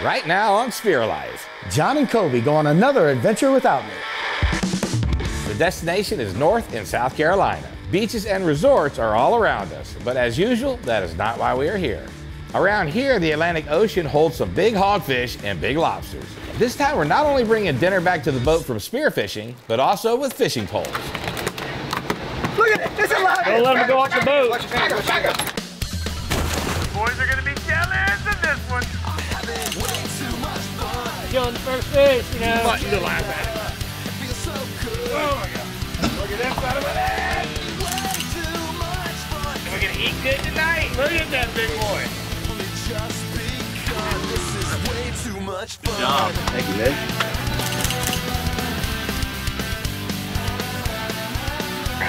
right now on Spear Life. John and Kobe go on another adventure without me. The destination is North and South Carolina. Beaches and resorts are all around us, but as usual, that is not why we are here. Around here, the Atlantic Ocean holds some big hogfish and big lobsters. This time, we're not only bringing dinner back to the boat from spearfishing, but also with fishing poles. Look at it, it's alive! Don't let them go off the boat. Back up. Boys are gonna be jealous of this one. Killing the first fish, you know. Button to laugh at. Oh my God. Look at this side of my head. We're gonna eat good tonight. Look at that big boy. Good job. Thank you, man.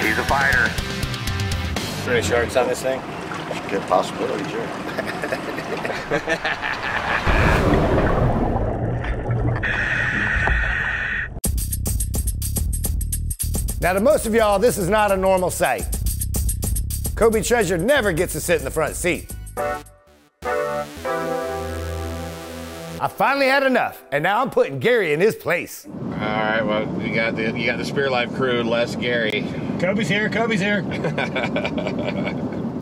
He's a fighter. Any sharks on this thing? Good possibility, sure. Now to most of y'all, this is not a normal sight. Kobe Treasure never gets to sit in the front seat. I finally had enough, and now I'm putting Gary in his place. All right, well, you got the Spear Life crew, less Gary. Kobe's here, Kobe's here.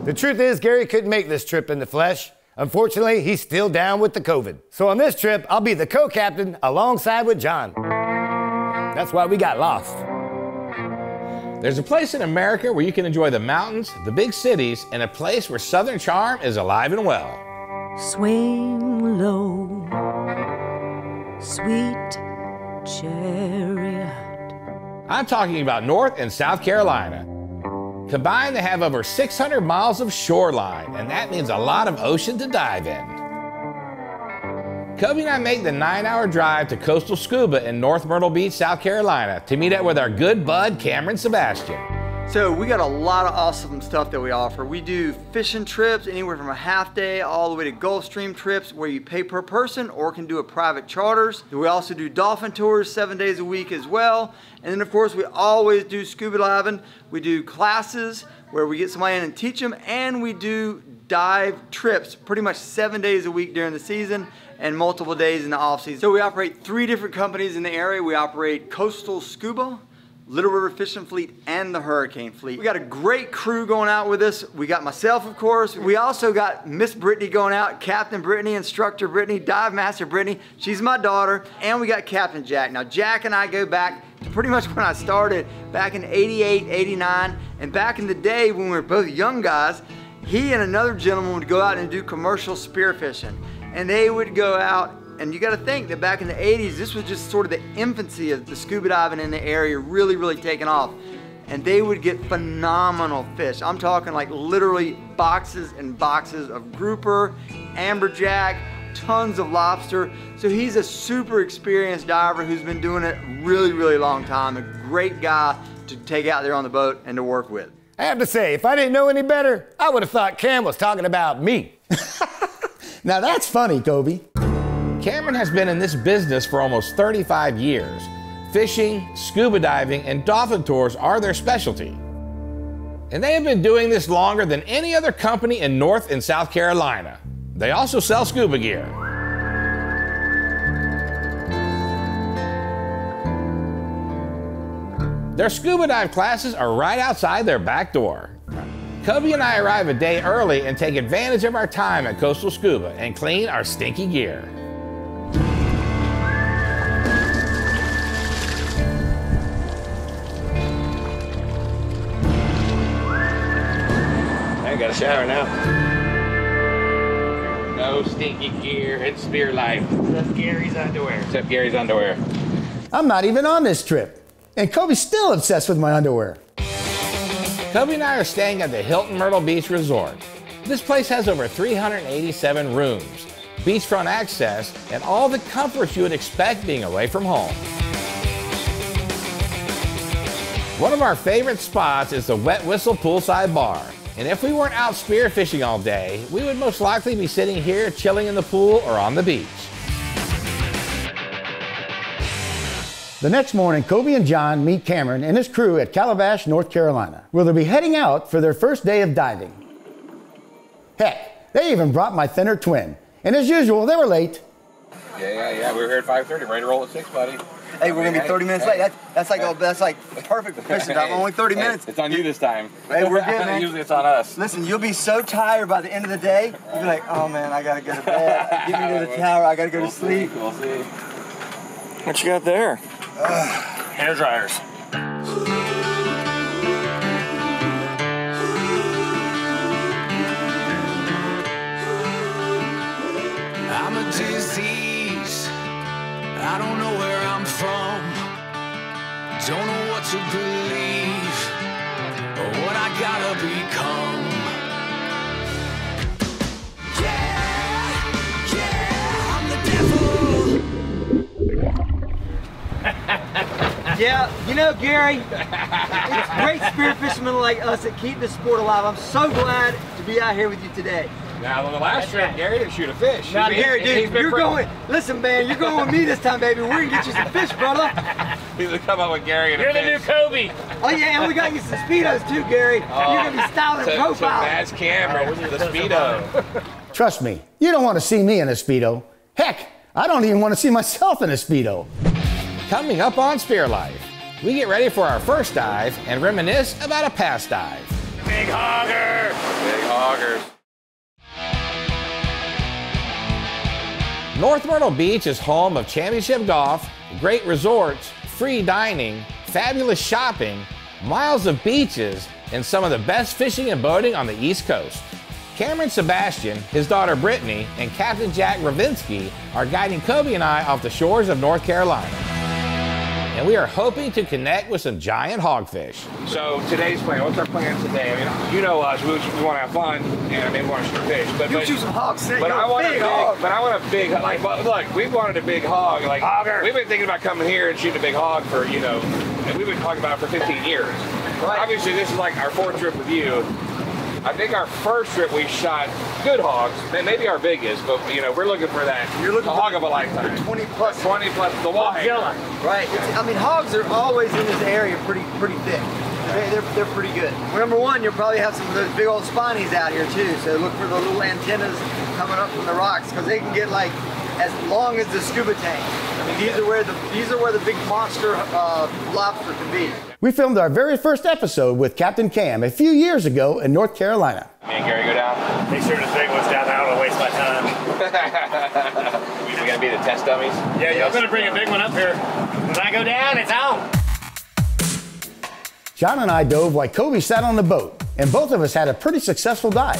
The truth is, Gary couldn't make this trip in the flesh. Unfortunately, he's still down with the COVID. So on this trip, I'll be the co-captain alongside with John. That's why we got lost. There's a place in America where you can enjoy the mountains, the big cities, and a place where Southern charm is alive and well. Swing low, sweet chariot. I'm talking about North and South Carolina. Combined, they have over 600 miles of shoreline, and that means a lot of ocean to dive in. Kobe and I make the 9-hour drive to Coastal Scuba in North Myrtle Beach, South Carolina, to meet up with our good bud, Cameron Sebastian. So we got a lot of awesome stuff that we offer. We do fishing trips anywhere from a half day all the way to Gulfstream trips where you pay per person or can do a private charters. We also do dolphin tours 7 days a week as well. And then of course we always do scuba diving. We do classes where we get somebody in and teach them, and we do dive trips pretty much 7 days a week during the season and multiple days in the off season. So we operate 3 different companies in the area. We operate Coastal Scuba, Little River Fishing Fleet, and the Hurricane Fleet. We got a great crew going out with us. We got myself, of course. We also got Miss Brittany going out, Captain Brittany, Instructor Brittany, Dive Master Brittany. She's my daughter. And we got Captain Jack. Now, Jack and I go back to pretty much when I started back in '88, '89. And back in the day when we were both young guys, he and another gentleman would go out and do commercial spearfishing. And they would go out, and you gotta think that back in the 80s, this was just sort of the infancy of the scuba diving in the area really taking off. And they would get phenomenal fish. I'm talking like literally boxes and boxes of grouper, amberjack, tons of lobster. So he's a super experienced diver who's been doing it really long time. A great guy to take out there on the boat and to work with. I have to say, if I didn't know any better, I would have thought Cam was talking about me. Now that's funny, Kobe. Cameron has been in this business for almost 35 years. Fishing, scuba diving, and dolphin tours are their specialty. And they have been doing this longer than any other company in North and South Carolina. They also sell scuba gear. Their scuba dive classes are right outside their back door. Kobe and I arrive a day early and take advantage of our time at Coastal Scuba and clean our stinky gear. I got a shower now. No stinky gear, it's Spear Life. That's Gary's underwear. Except Gary's underwear. I'm not even on this trip, and Kobe's still obsessed with my underwear. Kobe and I are staying at the Hilton Myrtle Beach Resort. This place has over 387 rooms, beachfront access, and all the comforts you would expect being away from home. One of our favorite spots is the Wet Whistle Poolside Bar. And if we weren't out spearfishing all day, we would most likely be sitting here chilling in the pool or on the beach. The next morning, Kobe and John meet Cameron and his crew at Calabash, North Carolina, where they'll be heading out for their first day of diving. Heck, they even brought my thinner twin, and as usual, they were late. Yeah. We were here at 5:30, ready to roll at 6, buddy. Hey, we're gonna be 30 minutes late. That's like perfect for fishing time. Only 30 minutes. It's on you this time. Hey, we're good, man. Usually it's on us. Listen, you'll be so tired by the end of the day. You'll be like, oh man, I gotta go to bed. Get me to the tower. I gotta go to sleep. We'll see. What you got there? Hair dryers. I'm a disease. I don't know where I'm from. Don't know what to believe or what I gotta become. Yeah, I'm the devil. Yeah, you know, Gary, it's great spear fishermen like us that keep this sport alive. I'm so glad to be out here with you today. Now, on the last trip, Gary didn't shoot a fish. Now, Gary, dude, you're going, listen, man, you're going with me this time, baby. We're going to get you some fish, brother. He's going to come up with Gary and You're a fish. the new Kobe. Oh, yeah, and we got you some Speedos, too, Gary. You're going to be styling and To profiling. match Cameron, the Speedo. Trust me, you don't want to see me in a Speedo. Heck, I don't even want to see myself in a Speedo. Coming up on Spear Life, we get ready for our first dive and reminisce about a past dive. Big hogger. Big hoggers. North Myrtle Beach is home of championship golf, great resorts, free dining, fabulous shopping, miles of beaches, and some of the best fishing and boating on the East Coast. Cameron Sebastian, his daughter Brittany, and Captain Jack Ravinsky are guiding Kobe and I off the shores of North Carolina. And we are hoping to connect with some giant hogfish. So today's plan, what's our plan today? I mean, you know us, we want to have fun, and maybe want to shoot fish. But shoot some hogs. But I want a big hog. But I want a big, like, look, we've wanted a big hog. Like, Hogger. We've been thinking about coming here and shooting a big hog for, you know, and we've been talking about it for 15 years. Right. Obviously, this is like our 4th trip with you. I think our first trip we shot good hogs, maybe our biggest, but you know, we're looking for that. You're looking for hog of a lifetime. 20 plus the wall hanger. Right. I mean, hogs are always in this area pretty thick. They're pretty good. Number one, you'll probably have some of those big old spinies out here too. So look for the little antennas coming up from the rocks because they can get like as long as the scuba tank. I mean, these are where the big monster lobster can be. We filmed our very first episode with Captain Cam a few years ago in North Carolina. Me and Gary go down. Make sure the big one's down there. I don't want to waste my time. We're going to be the test dummies? Yeah, y'all better bring a big one up here. When I go down, it's on. John and I dove while Kobe sat on the boat, and both of us had a pretty successful dive.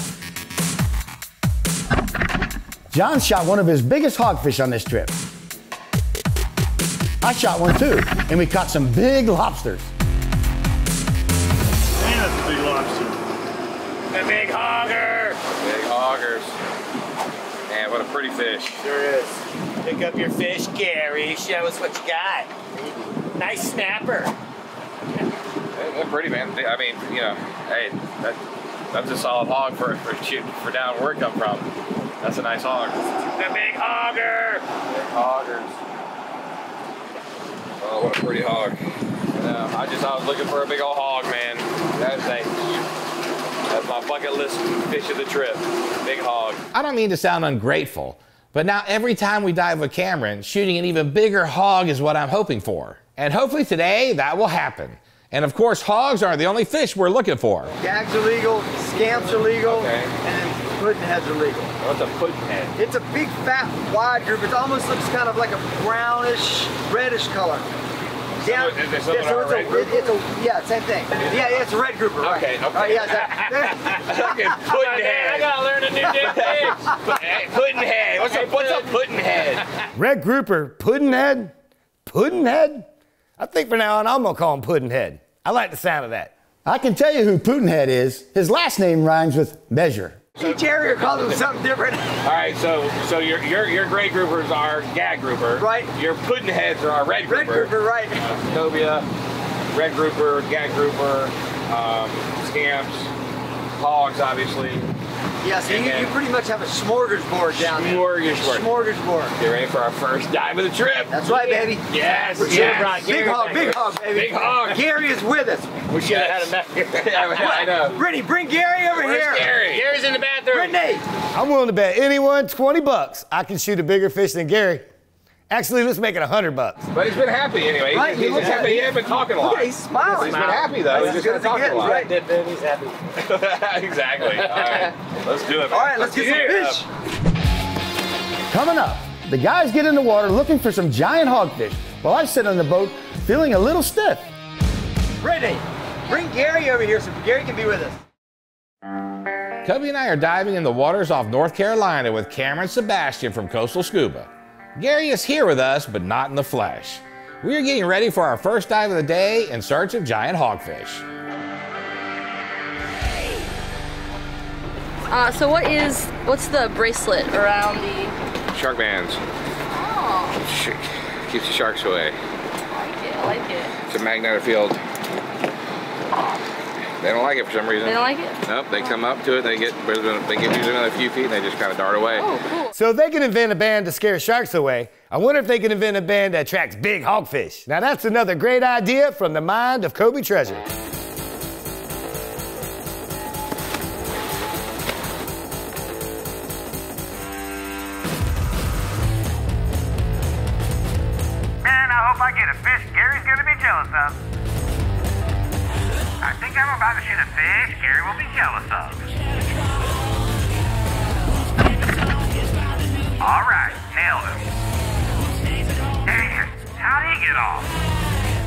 John shot one of his biggest hogfish on this trip. I shot one too, and we caught some big lobsters. Man, that's a big lobster. The big hogger. Big hoggers. Man, what a pretty fish. Sure is. Pick up your fish, Gary. Show us what you got. Nice snapper. They're pretty, man. I mean, you know, hey, that's a solid hog for down where it come from. That's a nice hog. The big hogger. Big hoggers. Oh, what a pretty hog. I was looking for a big old hog, man. That's my bucket list fish of the trip. Big hog. I don't mean to sound ungrateful, but now every time we dive with Cameron, shooting an even bigger hog is what I'm hoping for. And hopefully today that will happen. And of course, hogs aren't the only fish we're looking for. Gags are legal, scamps are legal, Okay. and then pudding heads are legal. What's a pudding head? It's a big, fat, wide group. It almost looks kind of like a brownish, reddish color. Yeah, Is there something on a red grouper? Yeah, same thing. Yeah, it's a red grouper, right? Okay. Yeah, Pudding head. I gotta learn a new dick. Pudding head. What's a pudding head? Red grouper, Puddinhead? Puddinhead? I think from now on I'm gonna call him Puddinhead. I like the sound of that. I can tell you who Puddinhead is. His last name rhymes with measure. each area calls them something different. All right, so your gray groupers are gag grouper. Right. Your pudding heads are our red grouper. Red grouper, right. Cobia, red grouper, gag grouper, scamps, hogs, obviously. Yeah, so you pretty much have a smorgasbord down there. Smorgasbord. Smorgasbord. Get ready for our first dive of the trip. That's right, baby. Yes, We yes. brought big hog, baby. Big hog. Gary is with us. We should have had him back here. I know. Brittany, bring Gary over Where's here. Gary? Gary's in the bathroom. Brittany. I'm willing to bet anyone $20 I can shoot a bigger fish than Gary. Actually, let's make it $100. But he's been happy anyway. Right, He's happy. He ain't been talking a lot. Look at, he's smiling. He's been happy though. He's just been talking a lot. Right, then he's happy. Exactly. All right. Let's do it. All right, let's get some fish. Coming up, the guys get in the water looking for some giant hogfish, while I sit on the boat feeling a little stiff. Brittany, bring Gary over here so Gary can be with us. Kobe and I are diving in the waters off North Carolina with Cameron Sebastian from Coastal Scuba. Gary is here with us, but not in the flesh. We are getting ready for our first dive of the day in search of giant hogfish. So what's the bracelet around the... Shark bands. Oh. Keeps the sharks away. I like it. It's a magnetic field. They don't like it for some reason. They don't like it? Nope, they come up to it, they get usually another few feet, and they just kind of dart away. Oh, cool. So if they can invent a band to scare sharks away, I wonder if they can invent a band that attracts big hogfish. Now that's another great idea from the mind of Kobe Treasure. Man, I hope I get a fish Gary's gonna be jealous of. I think I'm about to shoot a fish Gary will be jealous of. All right, nailed him. Dang it, how'd he get off?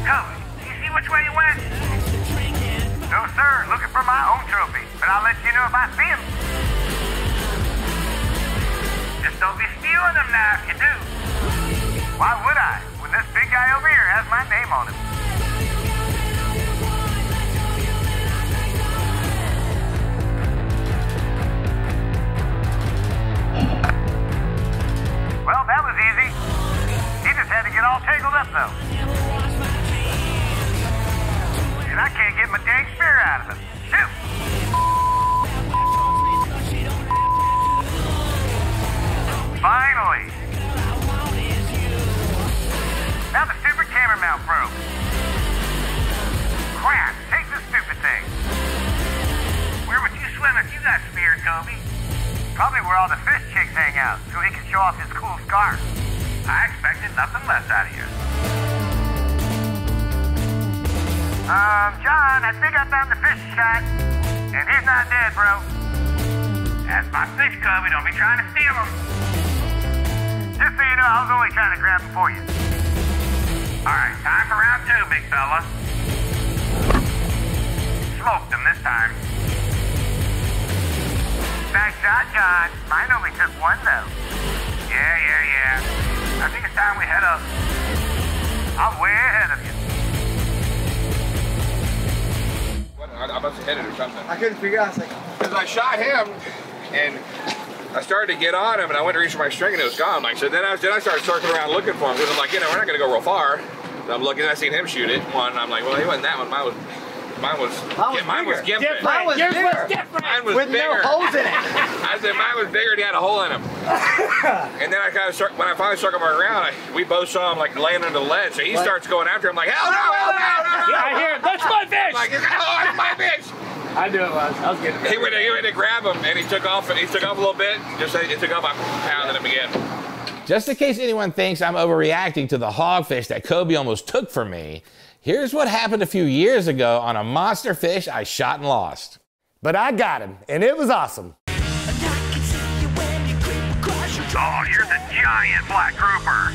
Kobe, do you see which way he went? No, sir, looking for my own trophy, but I'll let you know if I see him. Just don't be stealing them now if you do. Why would I, when this big guy over here has my name on him? Well, that was easy. He just had to get all tangled up, though. And I can't get my dang spear out of him. Shoot! Finally! Now the stupid camera mount broke. Crap, take this stupid thing. Where would you swim if you got speared, Kobe? Probably where all the fish chicks hang out, so he can show off his cool scar. I expected nothing less out of you. John, I think I found the fish shot. And he's not dead, bro. That's my fish, Kobe. Don't be trying to steal him. Just so you know, I was only trying to grab him for you. All right, time for round two, big fella. Smoked him this time. Nice shot, John. Mine only took one, though. Yeah. I think it's time we head up. I'm way ahead of you. I must have hit it or something. I couldn't figure out. I was like, Because I shot him, and I started to get on him, and I went to reach for my string, and it was gone. Like, so then I started circling around looking for him, because I'm like, we're not going to go real far. So I'm looking, I seen him shoot it. One, I'm like, well, he wasn't that one. Mine was gimping. mine was bigger. Mine was With bigger. no holes in it. I said mine was bigger and he had a hole in him. And then I kind of when I finally circled him around, we both saw him like laying under the ledge. So he starts going after him like, hell no. Yeah, I hear it. That's my fish. Like, oh, that's my fish. I knew it was. I was getting it. He went to grab him and he took off a little bit. Just it took off, I pounded him again. Just in case anyone thinks I'm overreacting to the hogfish that Kobe almost took from me, here's what happened a few years ago on a monster fish I shot and lost. But I got him, and it was awesome. Oh, here's a giant black grouper.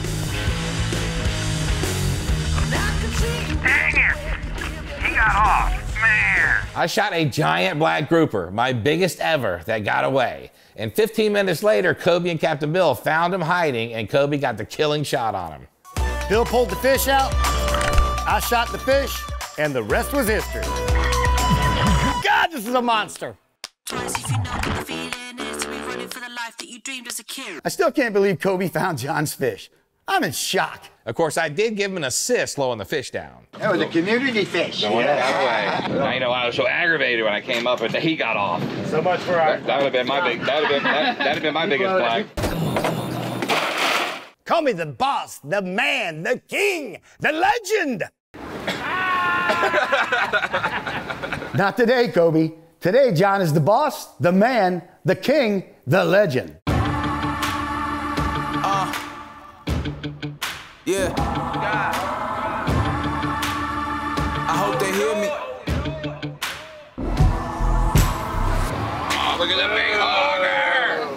Dang it! He got off, man. I shot a giant black grouper, my biggest ever, that got away. And 15 minutes later, Kobe and Captain Bill found him hiding, and Kobe got the killing shot on him. Bill pulled the fish out, I shot the fish, and the rest was history. God, this is a monster. I still can't believe Kobe found John's fish. I'm in shock. Of course, I did give him an assist slowing the fish down. That was a community fish. I know I was so aggravated when I came up and he got off. So much for our... That would have been my biggest black. Call me the boss, the man, the king, the legend. Not today, Kobe. Today, John is the boss, the man, the king, the legend. Yeah. I hope they hear me. Oh, look at that big hogger!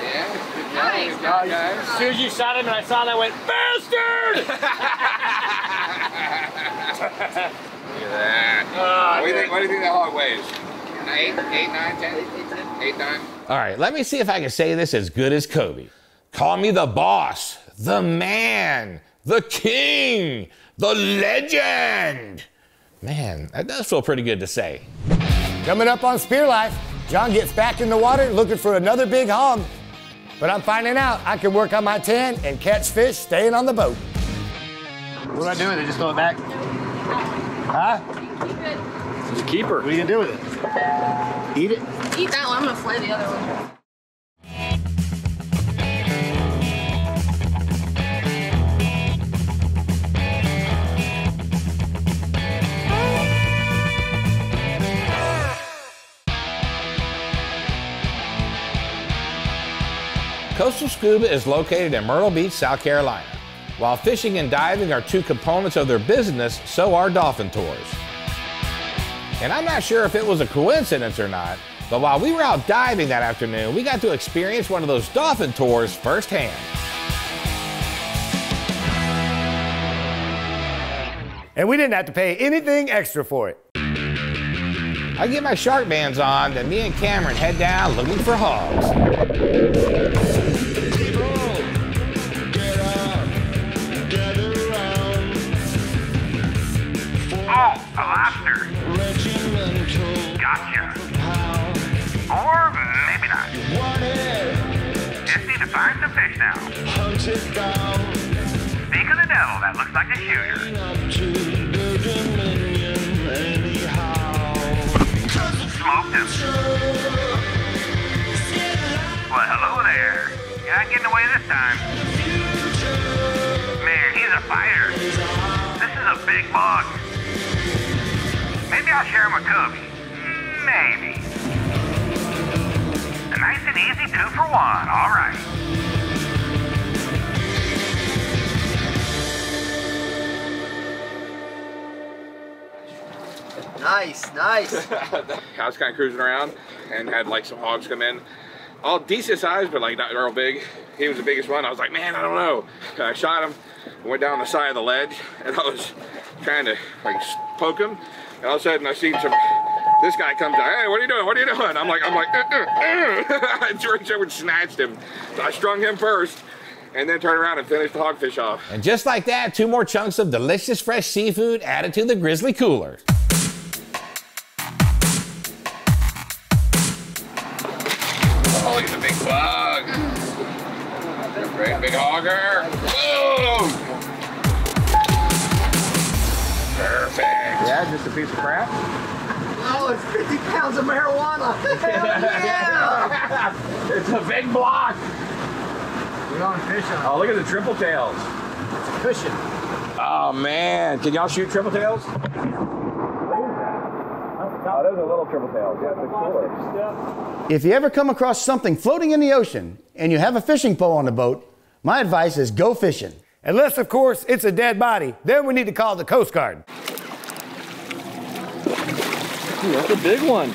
Yeah, good job, guys. As soon as you shot him and I saw that, I went, bastard! Look at that. What do you think that hog weighs? 8, 9, 10? 8, 9? All right, let me see if I can say this as good as Kobe. Call me the boss, the man, the king, the legend. Man, that does feel pretty good to say. Coming up on Spear Life, John gets back in the water looking for another big hog. But I'm finding out I can work on my tan and catch fish staying on the boat. What do I do with it? Just throw it back? Huh? Keep it. It's a keeper. What are you gonna do with it? Eat it? Eat that one. I'm gonna flay the other one. Coastal Scuba is located in Myrtle Beach, South Carolina. While fishing and diving are two components of their business, so are dolphin tours. And I'm not sure if it was a coincidence or not, but while we were out diving that afternoon, we got to experience one of those dolphin tours firsthand. And we didn't have to pay anything extra for it. I get my shark bands on, then me and Cameron head down looking for hogs. Oh, a lobster. Gotcha. Or maybe not. Just need to find some fish now. Speak of the devil, that looks like a shooter. Smoked him. Well, hello there. You're not getting away this time. Man, he's a fighter. This is a big bug. Maybe I'll share him with Kobe. Maybe. A nice and easy 2 for 1. All right. Nice, nice. I was kind of cruising around and had like some hogs come in. All decent size, but like not real big. He was the biggest one. I was like, man, I don't know. And I shot him, went down the side of the ledge, and I was trying to like poke him. And all of a sudden I seen this guy comes out, hey, what are you doing? What are you doing? I'm like, I reached over and snatched him. So I strung him first, and then turned around and finished the hogfish off. And just like that, 2 more chunks of delicious fresh seafood added to the grizzly cooler. Oh, look at the big bug. Great big auger. Boom! Perfect. Yeah, just a piece of crap. Oh, it's 50 pounds of marijuana. Hell yeah! It's a big block. We're going fishing. Oh, look at the triple tails. It's a cushion. Oh man, can y'all shoot triple tails? Oh, those are little triple tails. Yeah, it's cooler. If you ever come across something floating in the ocean and you have a fishing pole on the boat, my advice is go fishing. Unless, of course, it's a dead body. Then we need to call the Coast Guard. Ooh, that's a big one.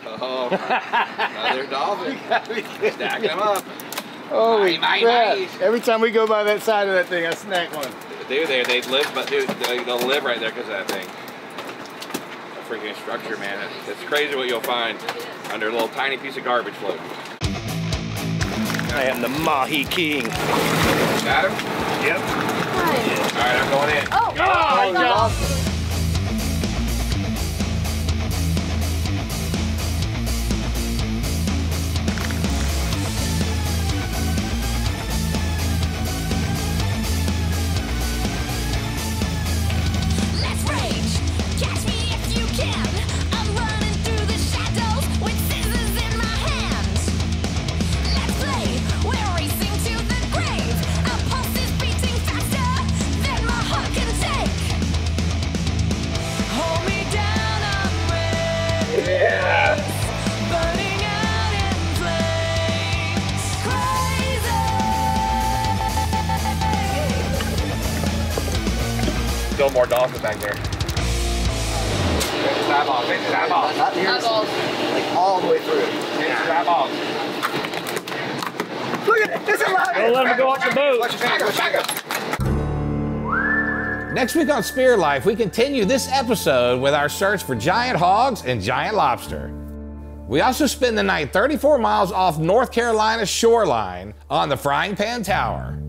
Oh, another dolphin. Stacking them up. Holy Nice. crap. Every time we go by that side of that thing, I snack one. Dude, they live, but dude, they'll live right there because of that thing. A freaking structure, man. It's crazy what you'll find under a little tiny piece of garbage floating. I am the Mahi King. Got him? Yep. Nice. All right, I'm going in. Oh, my God. Let's rage. Catch me if you can. I'm running through the shadows with scissors in my hands. Let's play. We're racing to the grave. Our pulse is beating faster than my heart can take. little more dolphin back there. Eyeballs. Not near Eyeballs. like all the way through. Eyeballs. Look at it, it's alive. Don't let him go off the boat. Watch your finger, back up. Next week on Spear Life, we continue this episode with our search for giant hogs and giant lobster. We also spend the night 34 miles off North Carolina's shoreline on the Frying Pan Tower.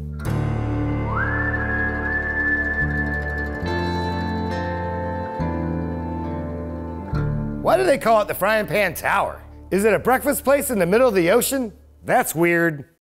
Why do they call it the Frying Pan Tower? Is it a breakfast place in the middle of the ocean? That's weird.